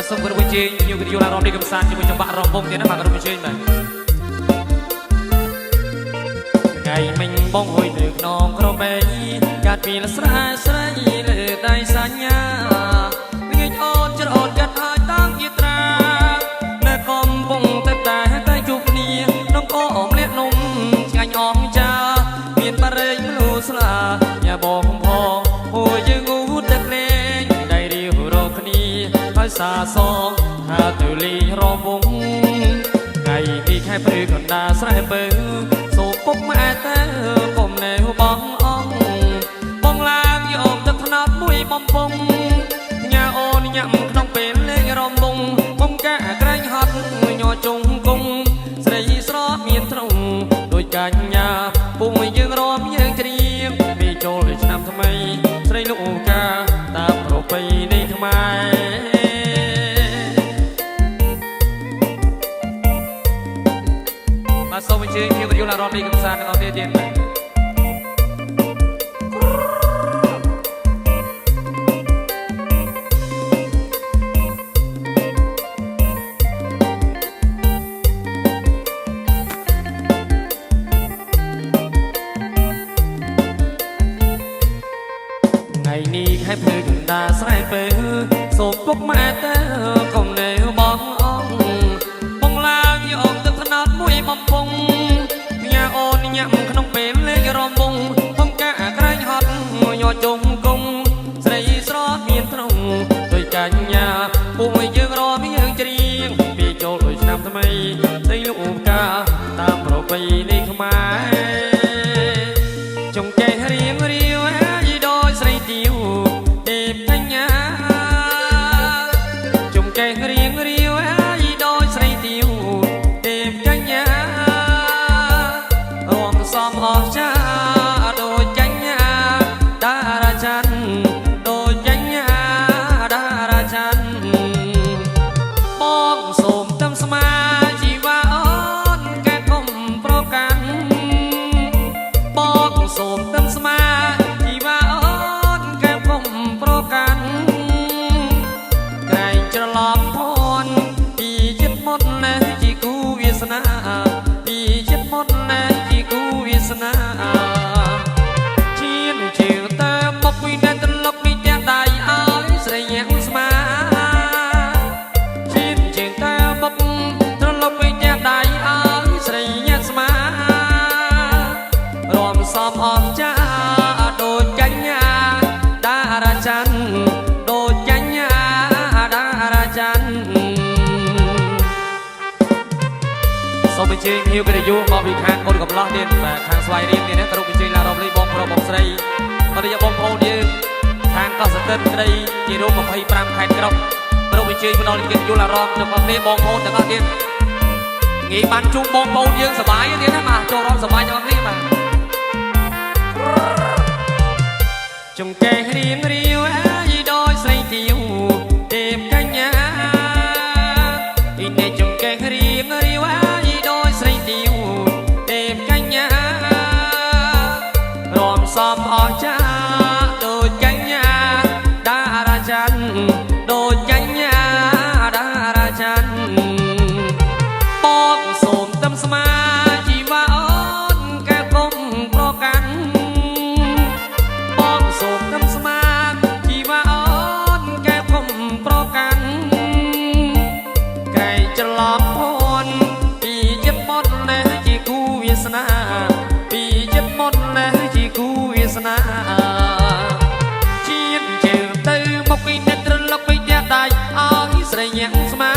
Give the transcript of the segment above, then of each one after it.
សូមគោរពជេងញូវិទ្យុឡារ៉មនេះកំសាន្តជាមួយចង្វាក់រំពងទៀតណាបាទគោរពជេងបាទថ្ងៃមិញបងហួយនៅក្នុងក្របីកាត់ពីលស្រែស្រីលើដៃសញ្ញាងាយអូនច្រអូនកាត់ហើយតាំងយត្រានៅកំពុងតែជួបគ្នាក្នុងកអមលៀកនំឆ្ងាញ់អងចាមានបរិយមលូស្លាយ៉ាបងផងហួយយើងងូទឹកលេងដៃរៀវរកគ្នាហើយសាសងថាទៅលេងរំវងថ្ងៃនេះខែព្រឺកណ្ដាស្រែពើសូមពុកម៉ែទៅកុំនៅបងបងឡើងយកទឹកថ្នោតមួយបំពង់ញ៉ាអូនញ៉ាំក្នុងពេលលេងរំវងបងកាក្រែងហត់ញ័រជុំគង់ស្រីស្រស់មានទ្រង់ដូចកញ្ញាពុំយើងរំយើងច្រៀងពីចូលឆ្នាំថ្មីស្រីលោកកាតាមប្រពៃណីខ្មែរបាទសូមអញ្ជើញភាពយន្តអារម្មណ៍នេះកំសាន្តទាំងអស់គ្នាទៀតថ្ងៃនេះខែភ្លឺកណ្ដាស្រែពើសូមពុកម៉ែទៅកុំនៅបងបងឡើងយកទឹកថ្នោតមួយបំពង់ញ៉ាអូនញ៉ាំក្នុងពេលលេងរំវងបងកាក្រែងហត់ញ័រជុំគង់ស្រីស្រស់មានទ្រង់ដូចកញ្ញាពុំយើងរំយើងច្រៀងពីចូលដូចឆ្នាំថ្មីស្រីលោកកាតាមប្រពៃណីខ្មែរចង្កេះរៀងរាវដោយស្រីទៀវទេពកញ្ញាចង្កេះរៀងរាវដោយស្រីទៀវទេពកញ្ញារំសំអស្ចារ្យដូចកញ្ញាតារាច័ន្ទដូចកញ្ញាតារាច័ន្ទបងសូមទឹមស្មាជីវ៉ាអូនកែកុំប្រកាន់បងសូមទឹមស្មាជីវ៉ាអូនកែកុំប្រកាន់ក្រែងច្រឡំភ័ណ្ឌពីចិត្តមុតណែជាគូវាសនាពីចិត្តមុតណែជាគូវាសនាជៀនជើងទៅមកពីណែត្រឡប់ពីផ្ទះដៃឲ្យស្រីញ៉ាំស្មាជៀនជើងទៅមកត្រឡប់ពីផ្ទះដៃឲ្យស្រីញ៉ាំស្មារំសំអស្ចារ្យដូចកញ្ញាតារាច័ន្ទដូចកញ្ញាតារាច័ន្ទសូមអញ្ជើញភ្ញៀវកិត្តិយសមកពីខាងកូនកំឡោះទៀតបាទខាងស្វាយរៀងទៀតណាគ្រប់អញ្ជើញឡារ៉មលីបងប្រុសបងស្រីអរិយបងប្អូនយើងខាងកោះសតិនក្តីជារួម25ខេត្តក្រុងគ្រប់អញ្ជើញមកដល់កិត្តិយសឡារ៉មទាំងអស់គ្នាបងប្អូនទាំងអស់ទៀតងាយបានជួបបងប្អូនយើងសប្បាយទៀតណាបាទចូលរួមសប្បាយទាំងអស់គ្នាបាទចង្កេះរៀងរាវដោយស្រីទៀវទេពកញ្ញានេះចង្កេះរៀងរាវដោយស្រីទៀវទេពកញ្ញារំសំអស្ចារ្យដូចកញ្ញាតារាច័ន្ទដូចកញ្ញាតារាច័ន្ទបងសូមទឹមស្មាជីវ៉ាអូនកែកុំប្រកាន់បងសូមទឹមស្មាជីវ៉ាអូនកែកុំប្រកាន់ក្រែងច្រឡំភ័ណ្ឌពីចិត្តមុតណែជាគូវាសនាពីចិត្តមុតណែជាគូវាសនាជៀនជើងទៅមកពីអ្នកត្រឡប់ពីផ្ទះដៃឲ្យស្រីញ៉ាំស្មា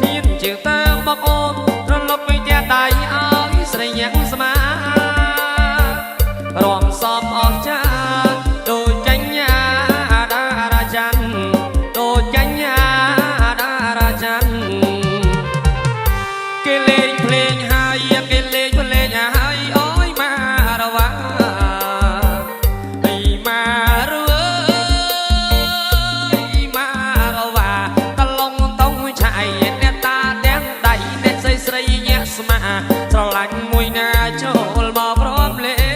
ជៀនជើងទៅមកអូនត្រឡប់ពីផ្ទះដៃឲ្យស្រីញ៉ាំស្មារំសំអស្ចារ្យដូចកញ្ញាតារាច័ន្ទដូចកញ្ញាតារាច័ន្ទគេលេងភ្លេងហើយគេលេងភ្លេងហើយអូយមករវ៉ាអីមករវើមករវ៉ាកឡុងតុងឆៃអ្នកតាទាំងដៃអ្នកស្រីស្រីញាក់ស្មាស្រឡាញ់មួយណាចូលមកព្រមលេង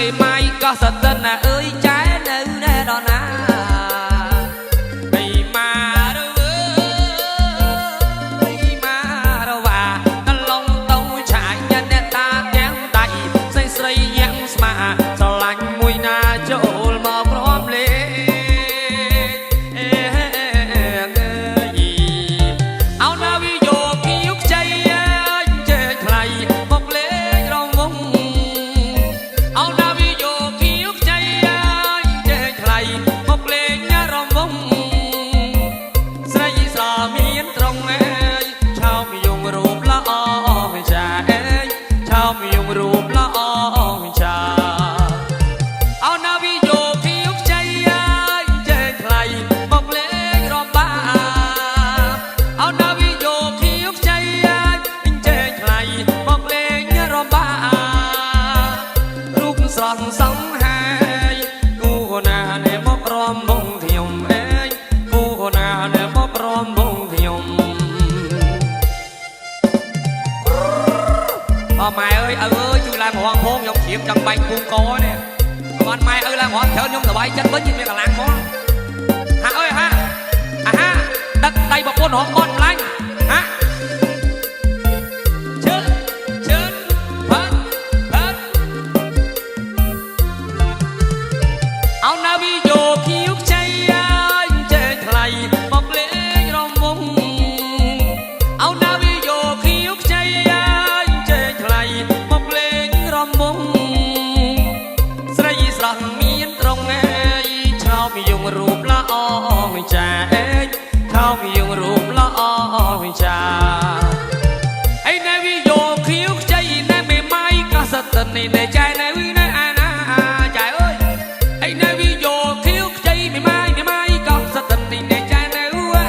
មេម៉ាយក៏សតិនណាអើយចែនៅណែដល់ណាមីម៉ារវើយម៉ារវ៉ាកន្លងទៅឆាយអ្នកតាទាំងដៃស្រីស្រីយ៉ាងស្មាស្រឡាញ់មួយណាចូលមកព្រមលេអោណាវិយោគីយុកใจចេះថ្លៃមកលេងរងវងអោណាវិយោគីយុកใจចេះថ្លៃមកលេងរងវងស្រីស្រមានត្រង់ឯងឆោមយងរូបល្អចាឯងឆោមយងរូបល្អចាអោណាវិយោគីយុកใจចេះថ្លៃមកលេងរំបាអោណាវិយោគីយុកใจចេះថ្លៃមកលេងរំបារូបស្រស់សំហាយគូណាណែមករំវងខ្ញុំឯងគូណាណែមករំវងខ្ញុំអម៉ែអើយឪអើយជួយឡើងរងផងខ្ញុំជ្រាបចង់បាញ់ពូកនេះគាត់ម៉ែឪឡើងរងច្រើនខ្ញុំសប្បាយចិត្តវិញមានកម្លាំងមកហាអើយហាអាហាដឹកដៃប្រពន្ធរងបត់ម្លាញ់ហាជើផាត់អោណាវិយោគីយុកใจចេះថ្លៃមកលេងរំវងអោណាវិយោគីយុកใจចេះថ្លៃមកលេងរំវងស្រីស្រស់មានត្រង់ឯងឆោមយងរូបល្អចាឯងឆោមយងរូបល្អចាអីណែវិយោគីយុកใจណែមេម៉ាយក៏សតិននេះចែណែវិណែអាណាចែអើយអីណែវិយោគីយុកใจមេម៉ាយក៏សតិននេះចែណែ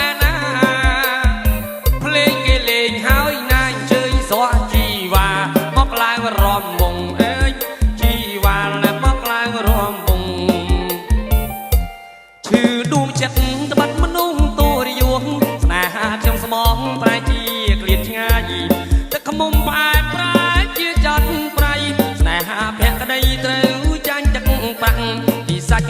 អាណាភ្លេងគេលេងហើយណាអញ្ជើញស្រស់ជីវ៉ាមកឡើងរំវងអើយជីវ៉ាណែមកឡើងរំវងឈឺដួងចិត្តត្បិតមនុស្សតួរយងស្នេហាខ្ញុំស្មងប្រែជាក្លៀតឆ្ងាយទឹកខ្មុំផ្អែមប្រែជាចត់ប្រៃស្នេហាភក្តីត្រូវចាញ់ទឹកប្រាក់ពីសាច់